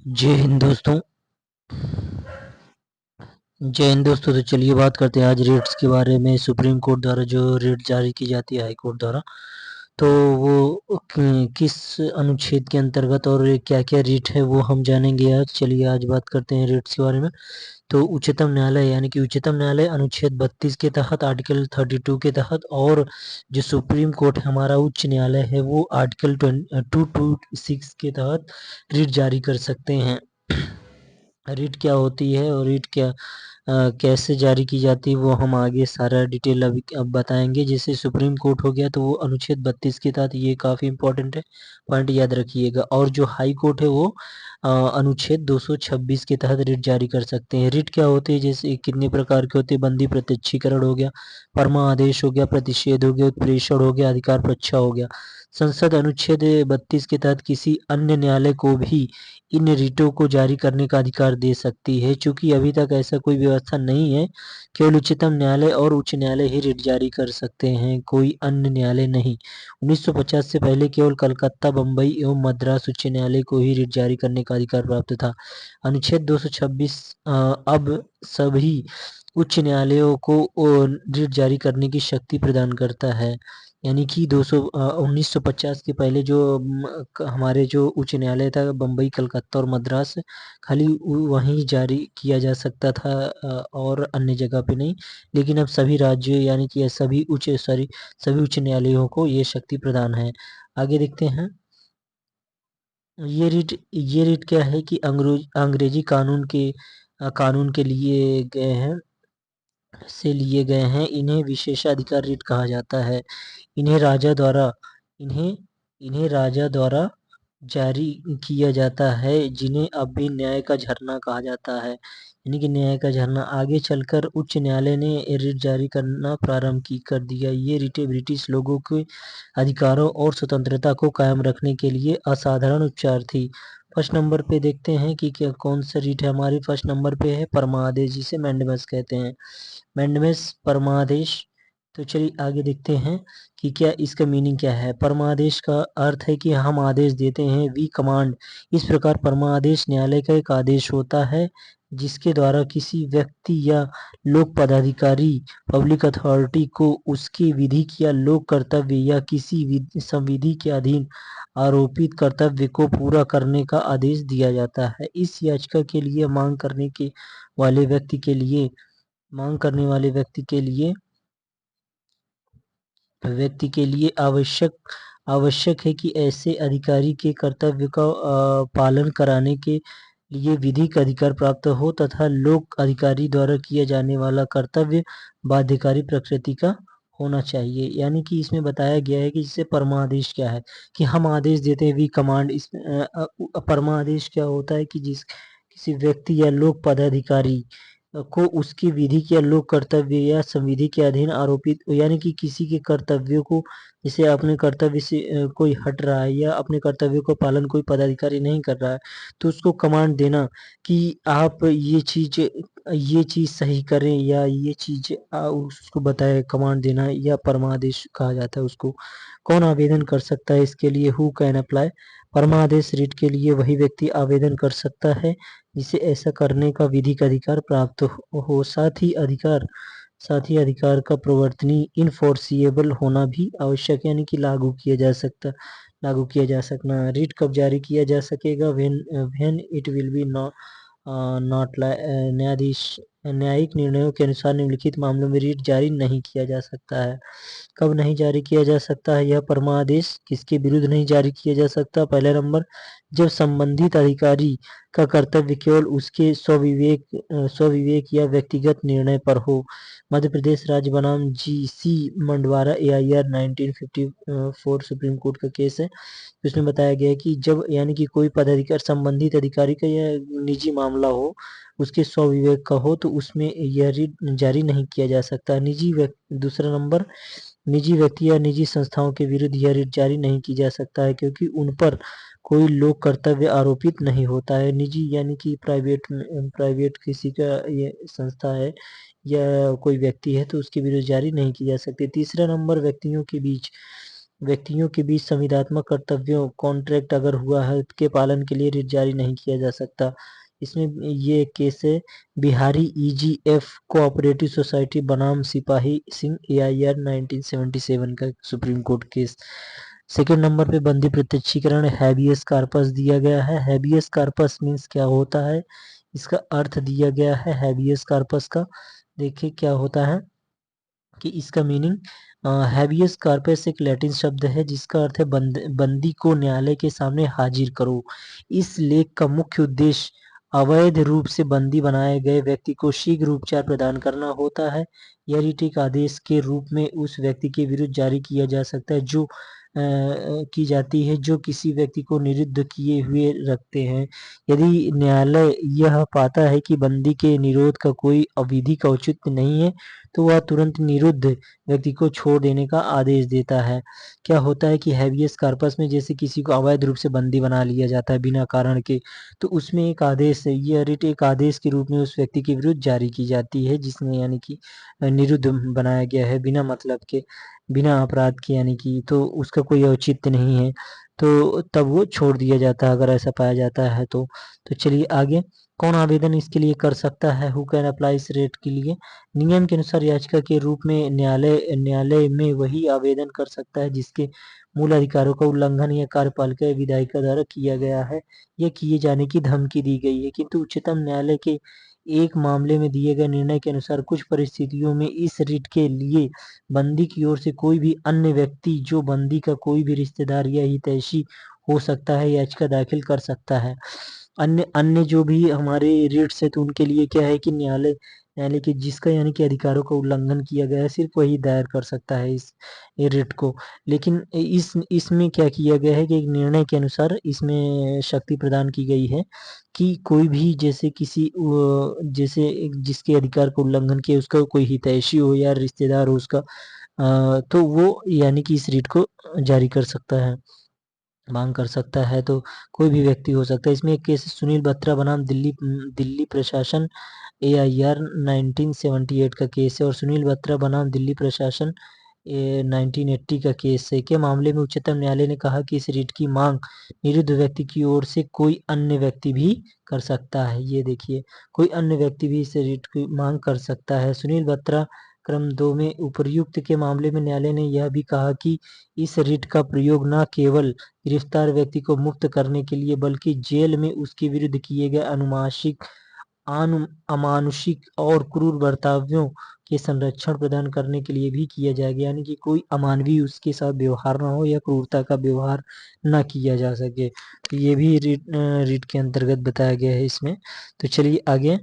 जय हिंद दोस्तों। तो चलिए बात करते हैं आज रेट्स के बारे में। सुप्रीम कोर्ट द्वारा जो रेट जारी की जाती है हाई कोर्ट द्वारा, तो वो किस अनुच्छेद के अंतर्गत और क्या क्या रेट है वो हम जानेंगे आज। चलिए आज बात करते हैं रेट्स के बारे में। तो उच्चतम न्यायालय यानी कि उच्चतम न्यायालय अनुच्छेद 32 के तहत, आर्टिकल 32 के तहत, और जो सुप्रीम कोर्ट हमारा उच्च न्यायालय है वो आर्टिकल 226 के तहत रेट जारी कर सकते हैं। रीट क्या होती है और रीट क्या कैसे जारी की जाती है वो हम आगे सारा डिटेल अभी अब बताएंगे। जैसे सुप्रीम कोर्ट हो गया तो वो अनुच्छेद 32 के तहत, ये काफ़ी इंपॉर्टेंट है, पॉइंट याद रखिएगा। और जो हाई कोर्ट है वो अनुच्छेद 226 के तहत रिट जारी कर सकते हैं। रिट क्या होते हैं, जैसे कितने प्रकार के होते हैं? बंदी प्रत्यक्षीकरण हो गया, परमा आदेश हो गया, प्रतिषेध हो गया, उत्प्रेषण हो गया, अधिकार परीक्षा हो गया। संसद अनुच्छेद 32 के तहत किसी अन्य न्यायालय को भी इन रिटों को जारी करने का अधिकार दे सकती है। चूंकि अभी तक ऐसा कोई व्यवस्था नहीं है, केवल उच्चतम न्यायालय और उच्च न्यायालय ही रिट जारी कर सकते हैं, कोई अन्य न्यायालय नहीं। 1950 से पहले केवल कलकत्ता, बम्बई एवं मद्रास उच्च न्यायालय को ही रिट जारी करने का अधिकार प्राप्त था। अनुच्छेद 226 अब सभी उच्च न्यायालयों को रिट जारी करने की शक्ति प्रदान करता है। यानी कि 1950 के पहले जो हमारे जो उच्च न्यायालय था, बम्बई, कलकत्ता और मद्रास, खाली वहीं जारी किया जा सकता था और अन्य जगह पे नहीं। लेकिन अब सभी राज्य यानी कि सभी उच्च न्यायालयों को ये शक्ति प्रदान है। आगे देखते हैं। ये रिट क्या है कि अंग्रेजी कानून के लिए गए हैं। इन्हें विशेषाधिकार रिट कहा जाता है। इन्हें राजा द्वारा इन्हें इन्हें राजा द्वारा जारी किया जाता है, जिन्हें अब भी न्याय का झरना कहा जाता है। यानी कि न्याय का झरना। आगे चलकर उच्च न्यायालय ने रिट जारी करना प्रारंभ कर दिया। ये रिटें ब्रिटिश लोगों के अधिकारों और स्वतंत्रता को कायम रखने के लिए असाधारण उपचार थी। फर्स्ट नंबर पे देखते हैं कि क्या कौन सा रिट है हमारी। फर्स्ट नंबर पे है परमादेश, जिसे मैंडेमस कहते हैं। मैंडेमस परमादेश। तो चलिए आगे देखते हैं कि क्या इसका मीनिंग क्या है। परमादेश का अर्थ है कि हम आदेश देते हैं, वी कमांड। इस प्रकार परमादेश न्यायालय का एक आदेश होता है जिसके द्वारा किसी व्यक्ति या लोक पदाधिकारी, पब्लिक अथॉरिटी को उसके विधिक या लोक कर्तव्य या किसी संविधि के अधीन आरोपित कर्तव्य को पूरा करने का आदेश दिया जाता है। इस याचिका के लिए वाले मांग करने वाले व्यक्ति के लिए आवश्यक है कि ऐसे अधिकारी के कर्तव्य का पालन कराने के लिए विधिक अधिकार प्राप्त हो तथा लोक अधिकारी द्वारा किया जाने वाला कर्तव्य बाध्यकारी प्रकृति का होना चाहिए। यानी कि इसमें बताया गया है कि जैसे परमादेश क्या है, कि हम आदेश देते हैं, वी कमांड। परमादेश क्या होता है कि किसी व्यक्ति या लोक पदाधिकारी को उसकी विधिक या लोक कर्तव्य या संविधि के अधीन आरोपित, यानी कि किसी के कर्तव्यों को, जैसे अपने कर्तव्य से कोई हट रहा है या अपने कर्तव्यों का पालन कोई पदाधिकारी नहीं कर रहा है, तो उसको कमांड देना कि आप ये चीज सही करें या ये चीज उसको बताए, कमांड देना या परमादेश कहा जाता है उसको। कौन आवेदन कर सकता है इसके लिए? Who can apply. परमादेश रिट के लिए वही व्यक्ति आवेदन कर सकता है जिसे ऐसा करने का विधिक अधिकार प्राप्त हो। साथ ही अधिकार का प्रवर्तनी इनफोर्सिएबल होना भी आवश्यक, यानी कि लागू किया जा सकना। रिट कब जारी किया जा सकेगा? When it will be not न्यायिक निर्णयों के अनुसार निम्नलिखित मामलों में रिट जारी नहीं किया जा सकता है। कब नहीं जारी किया जा सकता है यह परमादेश? किसके विरुद्ध नहीं जारी किया जा सकता? पहला नंबर, जब संबंधित अधिकारी का कर्तव्य केवल उसके स्वविवेक या व्यक्तिगत निर्णय पर हो। मध्य प्रदेश राज्य बनाम GC Mandwara AIR 1954 supreme court का केस है। इसमें बताया गया है कि जब, यानी कि कोई संबंधित अधिकारी का या निजी मामला हो, उसके स्वविवेक का हो, तो उसमें यह रिट जारी नहीं किया जा सकता। दूसरा नंबर, निजी व्यक्ति या निजी संस्थाओं के विरुद्ध यह रिट जारी नहीं की जा सकता है क्योंकि उन पर कोई लोक कर्तव्य आरोपित नहीं होता है। निजी यानी कि प्राइवेट किसी का ये संस्था है या कोई व्यक्ति है तो उसके विरुद्ध जारी नहीं की जा सकती। तीसरा नंबर, व्यक्तियों के बीच व्यक्तियों के बीच संविदात्मक कर्तव्यों कॉन्ट्रैक्ट अगर हुआ है के पालन के लिए रिट जारी नहीं किया जा सकता। इसमें ये एक केस है बिहारी ईजीएफ कोऑपरेटिव सोसाइटी बनाम सिपाही सिंह AIR 1977 का supreme court case. Second number पे बंदी प्रत्यक्षीकरण हैबियस कार्पस दिया गया है। हैबियस कार्पस मीन्स क्या होता है, इसका अर्थ दिया गया है हैबियस कार्पस का। देखिए क्या होता है कि इसका मीनिंग हैबियस कार्पस एक लैटिन शब्द है जिसका अर्थ है बंदी को न्यायालय के सामने हाजिर करो। इस लेख का मुख्य उद्देश्य अवैध रूप से बंदी बनाए गए व्यक्ति को शीघ्र उपचार प्रदान करना होता है। यह रिट एक आदेश के रूप में उस व्यक्ति के विरुद्ध जारी किया जा सकता है जो की जाती है जो किसी व्यक्ति को निरुद्ध किए हुए रखते हैं। यदि न्यायालय यह पाता है कि बंदी के निरोध का कोई अविधिक औचित्य नहीं है तो वह तुरंत निरुद्ध व्यक्ति को छोड़ देने का आदेश देता है। क्या होता है कि हैबियस कार्पस में जैसे किसी को अवैध रूप से बंदी बना लिया जाता है बिना कारण के, तो उसमें एक आदेश है, यह रिट एक आदेश के रूप में उस व्यक्ति के विरुद्ध जारी की जाती है जिसने यानी कि निरुद्ध बनाया गया है बिना मतलब के, बिना अपराध के, यानी कि तो उसका कोई औचित्य नहीं है, तो तब वो छोड़ दिया जाता है अगर ऐसा पाया जाता है तो चलिए आगे। कौन आवेदन इसके लिए कर सकता है, हु कैन अप्लाई इस रेट के लिए। नियम के अनुसार याचिका के रूप में न्यायालय में वही आवेदन कर सकता है जिसके मूल अधिकारों का उल्लंघन या कार्यपालिका या विधायिका द्वारा किया गया है या किए जाने की धमकी दी गई है, किंतु उच्चतम न्यायालय के एक मामले में दिए गए निर्णय के अनुसार कुछ परिस्थितियों में इस रिट के लिए बंदी की ओर से कोई भी अन्य व्यक्ति जो बंदी का कोई भी रिश्तेदार या हितैषी हो सकता है याचिका दाखिल कर सकता है। अन्य अन्य जो भी हमारे रिट्स है तो उनके लिए क्या है कि न्यायालय के जिसका यानी कि अधिकारों का उल्लंघन किया गया है सिर्फ वही दायर कर सकता है इस रिट को। लेकिन इसमें क्या किया गया है कि एक निर्णय के अनुसार इसमें शक्ति प्रदान की गई है कि कोई भी जैसे जैसे जिसके अधिकार का उल्लंघन किया उसका कोई हितैषी हो या रिश्तेदार हो उसका, तो वो यानी कि इस रिट को जारी कर सकता है, मांग कर सकता है, तो कोई भी व्यक्ति हो सकता है। इसमें एक केस सुनील बत्रा बनाम दिल्ली प्रशासन AIR 1978 का केस है और सुनील बत्रा बनाम दिल्ली प्रशासन 1980 का केस है। के मामले में उच्चतम न्यायालय ने कहा कि इस रिट की मांग निरुद्ध व्यक्ति की ओर से कोई अन्य व्यक्ति भी कर सकता है। ये देखिए कोई अन्य व्यक्ति भी इस रिट की मांग कर सकता है। सुनील बत्रा क्रम 2 में उपर्युक्त के मामले में न्यायालय ने यह भी कहा कि इस रिट का प्रयोग न केवल गिरफ्तार व्यक्ति को मुक्त करने के लिए बल्कि जेल में उसके विरुद्ध किए गए अमानुषिक और क्रूर बर्ताव्यों के संरक्षण प्रदान करने के लिए भी किया जाएगा, यानी कि कोई अमानवीय उसके साथ व्यवहार ना हो या क्रूरता का व्यवहार ना किया जा सके, तो ये भी रिट के अंतर्गत बताया गया है इसमें। तो चलिए आगे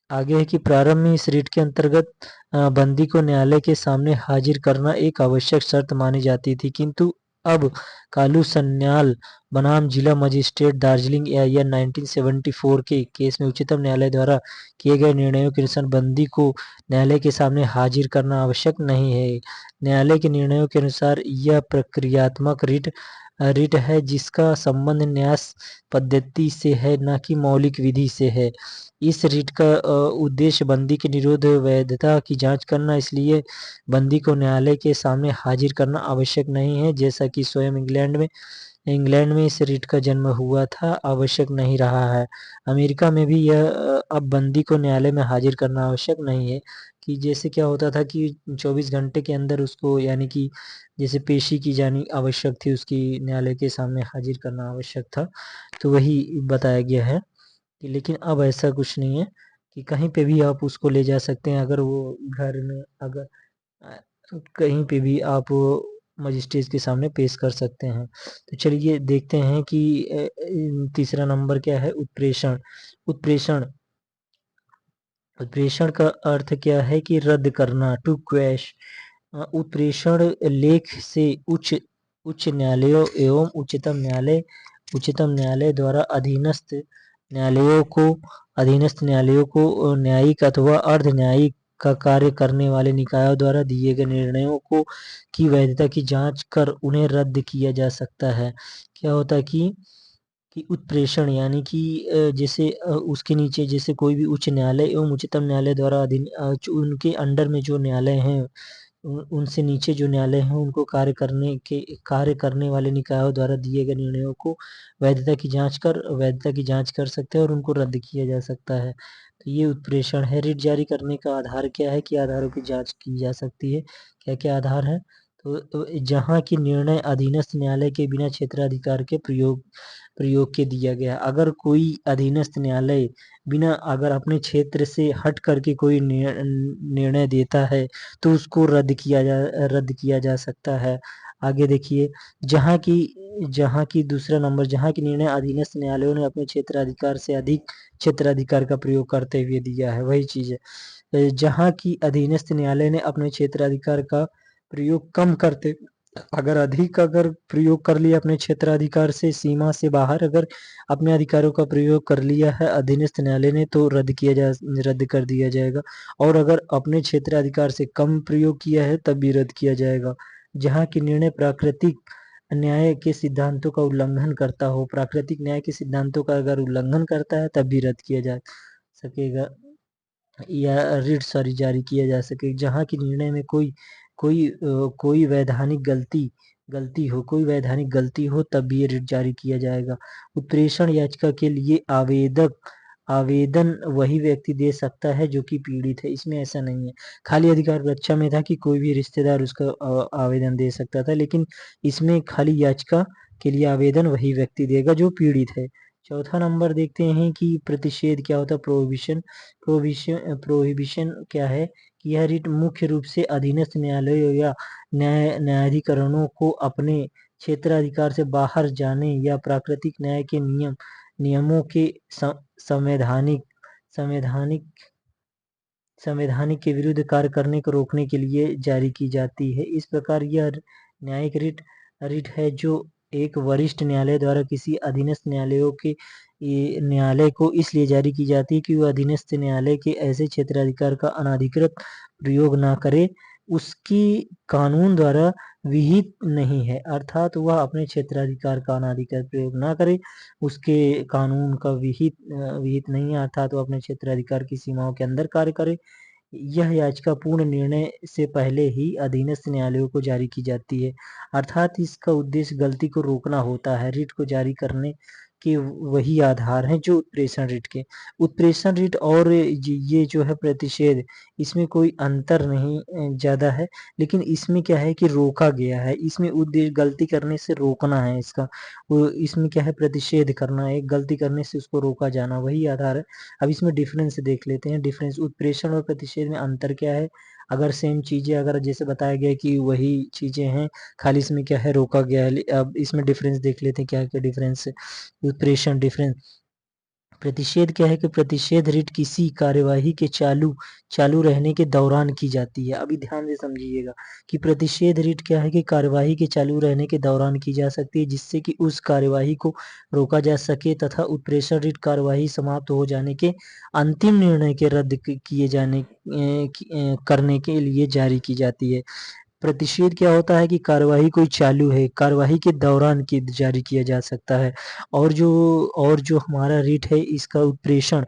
है कि प्रारंभ में इस रिट के अंतर्गत बंदी को न्यायालय के सामने हाजिर करना एक आवश्यक शर्त मानी जाती थी, किंतु अब कालू सन्याल बनाम जिला मजिस्ट्रेट दार्जिलिंग AIR 1974 के केस में उच्चतम न्यायालय द्वारा किए गए निर्णयों के अनुसार बंदी को न्यायालय के सामने हाजिर करना आवश्यक नहीं है। न्यायालय के निर्णयों के अनुसार यह प्रक्रियात्मक रिट है जिसका संबंध न्यास पद्धति से है न कि मौलिक विधि से है। इस रिट का उद्देश्य बंदी के निरोध वैधता की जांच करना, इसलिए बंदी को न्यायालय के सामने हाजिर करना आवश्यक नहीं है, जैसा कि स्वयं इंग्लैंड में इस रिट का जन्म हुआ था, आवश्यक नहीं रहा है। अमेरिका में भी यह अब बंदी को न्यायालय में हाजिर करना आवश्यक नहीं है, कि जैसे क्या होता था कि 24 घंटे के अंदर उसको यानी कि जैसे पेशी की जानी आवश्यक थी, उसकी न्यायालय के सामने हाजिर करना आवश्यक था, तो वही बताया गया है कि लेकिन अब ऐसा कुछ नहीं है कि कहीं पे भी आप उसको ले जा सकते हैं, अगर वो घर में अगर कहीं पे भी आप मजिस्ट्रेट के सामने पेश कर सकते हैं। तो चलिए देखते हैं कि तीसरा नंबर क्या है, उत्प्रेषण। उत्प्रेषण उत्प्रेषण का अर्थ क्या है कि रद्द करना, टू क्वैश। उत्प्रेषण लेख से उच्च न्यायालयों एवं उच्चतम न्यायालय द्वारा अधीनस्थ न्यायालयों को न्यायिक अथवा अर्ध न्यायिक का कार्य करने वाले निकायों द्वारा दिए गए निर्णयों की वैधता की जांच कर उन्हें रद्द किया जा सकता है। क्या होता है कि उत्प्रेषण यानी कि जैसे उसके नीचे जैसे कोई भी उच्च न्यायालय एवं उच्चतम न्यायालय द्वारा उनके अंडर में जो न्यायालय हैं उनसे नीचे जो न्यायालय हैं उनको कार्य करने वाले निकायों द्वारा दिए गए निर्णयों को वैधता की जांच कर सकते हैं और उनको रद्द किया जा सकता है। तो ये उत्प्रेषण है। रिट जारी करने का आधार क्या है कि आधारों की जांच की जा सकती है। क्या क्या आधार है? तो जहाँ की निर्णय अधीनस्थ न्यायालय के बिना क्षेत्राधिकार के प्रयोग के दिया गया। अगर कोई अधीनस्थ न्यायालय बिना अगर अपने क्षेत्र से हट करके कोई निर्णय देता है तो उसको रद्द किया जा सकता है। आगे देखिए, जहाँ की दूसरा नंबर, जहाँ की निर्णय अधीनस्थ न्यायालयों ने अपने क्षेत्राधिकार से अधिक क्षेत्राधिकार का प्रयोग करते हुए दिया है, वही चीज है। जहाँ की अधीनस्थ न्यायालय ने अपने क्षेत्राधिकार का प्रयोग कम करते अगर प्रयोग कर लिया अपने क्षेत्राधिकार से सीमा से बाहर अगर अपने अधिकारों का प्रयोग कर लिया है अधीनस्थ न्यायालय ने तो रद्द कर दिया जाएगा। और अगर अपने क्षेत्राधिकार से कम प्रयोग किया है तब भी रद्द किया जाएगा। जहाँ की निर्णय प्राकृतिक न्याय के सिद्धांतों का उल्लंघन करता हो, प्राकृतिक न्याय के सिद्धांतों का अगर उल्लंघन करता है तब भी रद्द किया जा सकेगा या जारी किया जा सके। जहाँ की निर्णय में कोई वैधानिक गलती हो तब भी ये रिट जारी किया जाएगा। उत्प्रेषण याचिका के लिए आवेदन वही व्यक्ति दे सकता है जो कि पीड़ित है। इसमें ऐसा नहीं है। खाली अधिकार रक्षा में था कि कोई भी रिश्तेदार उसका आवेदन दे सकता था, लेकिन इसमें खाली याचिका के लिए आवेदन वही व्यक्ति देगा जो पीड़ित है। चौथा नंबर देखते हैं कि प्रतिषेध क्या होता है। प्रोहिबिशन क्या है कि यह रिट मुख्य रूप से अधीनस्थ न्यायालयों या न्यायाधिकरणों को अपने क्षेत्राधिकार से बाहर जाने या प्राकृतिक न्याय के नियमों के संवैधानिक संवैधानिक के विरुद्ध कार्य करने को रोकने के लिए जारी की जाती है। इस प्रकार यह न्यायिक रिट है जो एक वरिष्ठ न्यायालय द्वारा किसी अधीनस्थ न्यायालय को इसलिए जारी की जाती है कि वह अधीनस्थ न्यायालय के ऐसे क्षेत्राधिकार का अनाधिकृत प्रयोग न करे, उसकी कानून द्वारा विहित नहीं है, अर्थात वह अपने क्षेत्राधिकार का अनाधिकृत प्रयोग न करे, उसके कानून का विहित नहीं है, अर्थात वह अपने क्षेत्राधिकार की सीमाओं के अंदर कार्य करे। यह याचिका पूर्ण निर्णय से पहले ही अधीनस्थ न्यायालयों को जारी की जाती है, अर्थात इसका उद्देश्य गलती को रोकना होता है। रिट को जारी करने के वही आधार हैं जो उत्प्रेषण रिट के। उत्प्रेषण रिट और ये जो है प्रतिषेध, इसमें कोई अंतर नहीं ज्यादा है, लेकिन इसमें क्या है कि रोका गया है। इसमें उद्देश्य गलती करने से रोकना है इसका, इसमें क्या है प्रतिषेध करना है, गलती करने से उसको रोका जाना, वही आधार है। अब इसमें डिफरेंस देख लेते हैं। डिफरेंस उत्प्रेषण और प्रतिषेध में अंतर क्या है। अगर सेम चीजें अगर जैसे बताया गया कि वही चीजें हैं, खाली इसमें क्या है रोका गया है। अब इसमें डिफरेंस देख लेते हैं, क्या क्या डिफरेंस है। उत्प्रेषण डिफरेंस। प्रतिषेध क्या है कि प्रतिषेध रिट किसी कार्यवाही के चालू रहने के दौरान की जाती है। अभी ध्यान से समझिएगा कि प्रतिषेध रिट क्या है कि कार्यवाही के चालू रहने के दौरान की जा सकती है जिससे कि उस कार्यवाही को रोका जा सके, तथा उत्प्रेषण रिट कार्यवाही समाप्त हो जाने के अंतिम निर्णय के रद्द किए जाने करने के लिए जारी की जाती है। प्रतिषेध क्या होता है कि कार्यवाही कोई चालू है, कार्यवाही के दौरान की जारी किया जा सकता है। और जो हमारा रिट है इसका उत्प्रेषण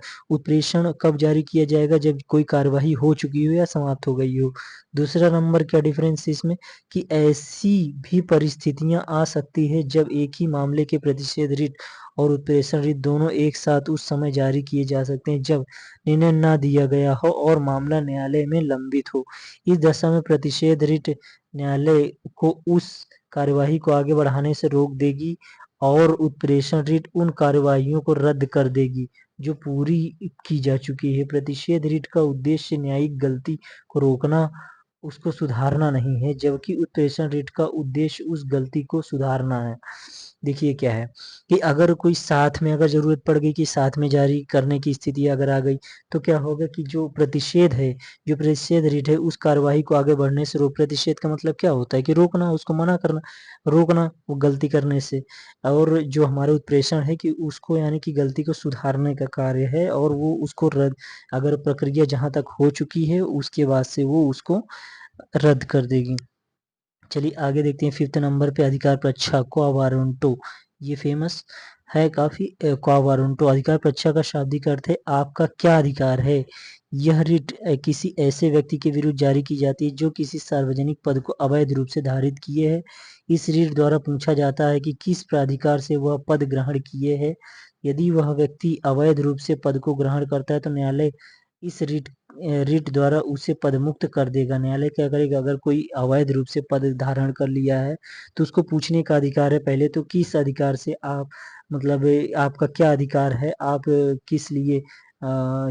कब जारी किया जाएगा, जब कोई कार्यवाही हो चुकी हो या समाप्त हो गई हो। दूसरा नंबर क्या डिफरेंस इसमें कि ऐसी भी परिस्थितियां आ सकती है जब एक ही मामले के प्रतिषेध रिट और उत्प्रेषण रिट दोनों एक साथ उस समय जारी किए जा सकते हैं जब निर्णय न दिया गया हो और मामला न्यायालय में लंबित हो। इस दशा में प्रतिषेध रिट न्यायालय को उस कार्यवाही को आगे बढ़ाने से रोक देगी और उत्प्रेषण रिट उन कार्यवाहियों को रद्द कर देगी जो पूरी की जा चुकी है। प्रतिषेध रिट का उद्देश्य न्यायिक गलती को रोकना, उसको सुधारना नहीं है, जबकि उत्प्रेषण रिट का उद्देश्य उस गलती को सुधारना है। देखिए क्या है कि अगर कोई साथ में अगर जरूरत पड़ गई कि साथ में जारी करने की स्थिति अगर आ गई तो क्या होगा कि जो प्रतिषेध रिट है उस कार्यवाही को आगे बढ़ने से रोक। प्रतिषेध का मतलब क्या होता है कि रोकना, उसको मना करना, रोकना वो गलती करने से। और जो हमारा उत्प्रेषण है कि उसको यानी कि गलती को सुधारने का कार्य है और वो उसको रद्द, अगर प्रक्रिया जहां तक हो चुकी है उसके बाद से वो उसको रद्द कर देगी। चलिए आगे देखते हैं। 5th नंबर पे अधिकार परीक्षा क्वा वारंटो, ये फेमस है काफी। क्वा वारंटो अधिकार परीक्षा का शाब्दिक अर्थ है आपका क्या अधिकार है यह रिट किसी ऐसे व्यक्ति के विरुद्ध जारी की जाती है जो किसी सार्वजनिक पद को अवैध रूप से धारित किए है। इस रिट द्वारा पूछा जाता है कि किस प्राधिकार से वह पद ग्रहण किए है। यदि वह व्यक्ति अवैध रूप से पद को ग्रहण करता है तो न्यायालय इस रिट द्वारा उसे पदमुक्त कर देगा। न्यायालय क्या करेगा, अगर कोई अवैध रूप से पद धारण कर लिया है तो उसको पूछने का अधिकार है पहले तो किस अधिकार से आप, मतलब आपका क्या अधिकार है, आप किस लिए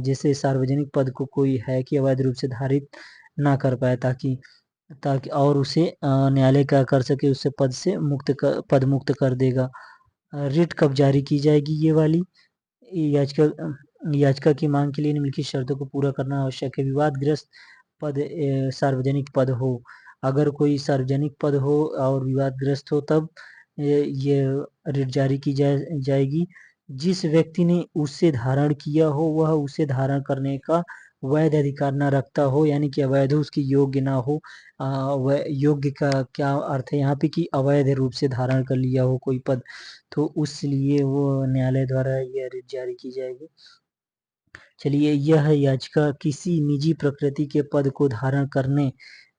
जैसे सार्वजनिक पद को कोई है कि अवैध रूप से धारित ना कर पाए, ताकि ताकि और उसे न्यायालय क्या कर सके, उससे पद मुक्त कर देगा। रिट कब जारी की जाएगी, ये वाली याचिका याचिका की मांग के लिए निम्नलिखित शर्तों को पूरा करना आवश्यक है। विवादग्रस्त पद सार्वजनिक पद हो, अगर कोई सार्वजनिक पद हो और विवादग्रस्त हो तब ये रिट जारी की जाएगी। जिस व्यक्ति ने उसे धारण किया हो वह उसे धारण करने का वैध अधिकार न रखता हो, यानी कि अवैध हो, उसकी योग्य ना हो। वह योग्य का क्या अर्थ है यहाँ पे कि अवैध रूप से धारण कर लिया हो कोई पद, तो उसलिए वो न्यायालय द्वारा यह रिट जारी की जाएगी। चलिए, यह याचिका किसी निजी प्रकृति के पद को धारण करने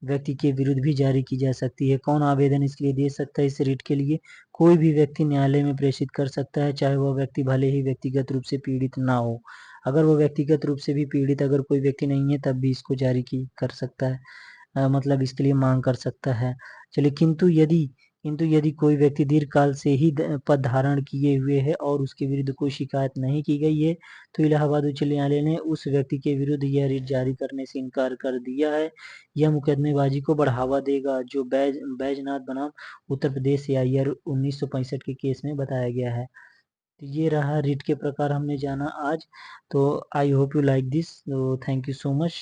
व्यक्ति के विरुद्ध भी जारी की जा सकती है। कौन आवेदन इसके लिए दे सकता है? इस रिट के लिए कोई भी व्यक्ति न्यायालय में प्रेषित कर सकता है, चाहे वह व्यक्ति भले ही व्यक्तिगत रूप से पीड़ित ना हो। अगर वो व्यक्तिगत रूप से भी पीड़ित अगर कोई व्यक्ति नहीं है तब भी इसको जारी की कर सकता है, मतलब इसके लिए मांग कर सकता है। चलिए, किंतु यदि कोई व्यक्ति दीर्घकाल से ही पद धारण किए हुए है और उसके विरुद्ध कोई शिकायत नहीं की गई है तो इलाहाबाद उच्च न्यायालय ने उस व्यक्ति के विरुद्ध यह रिट जारी करने से इनकार कर दिया है। यह मुकदमेबाजी को बढ़ावा देगा जो बैजनाथ बनाम उत्तर प्रदेश AIR 1965 के केस में बताया गया है। तो ये रहा रिट के प्रकार हमने जाना आज। तो I hope you like this. तो थैंक यू सो मच।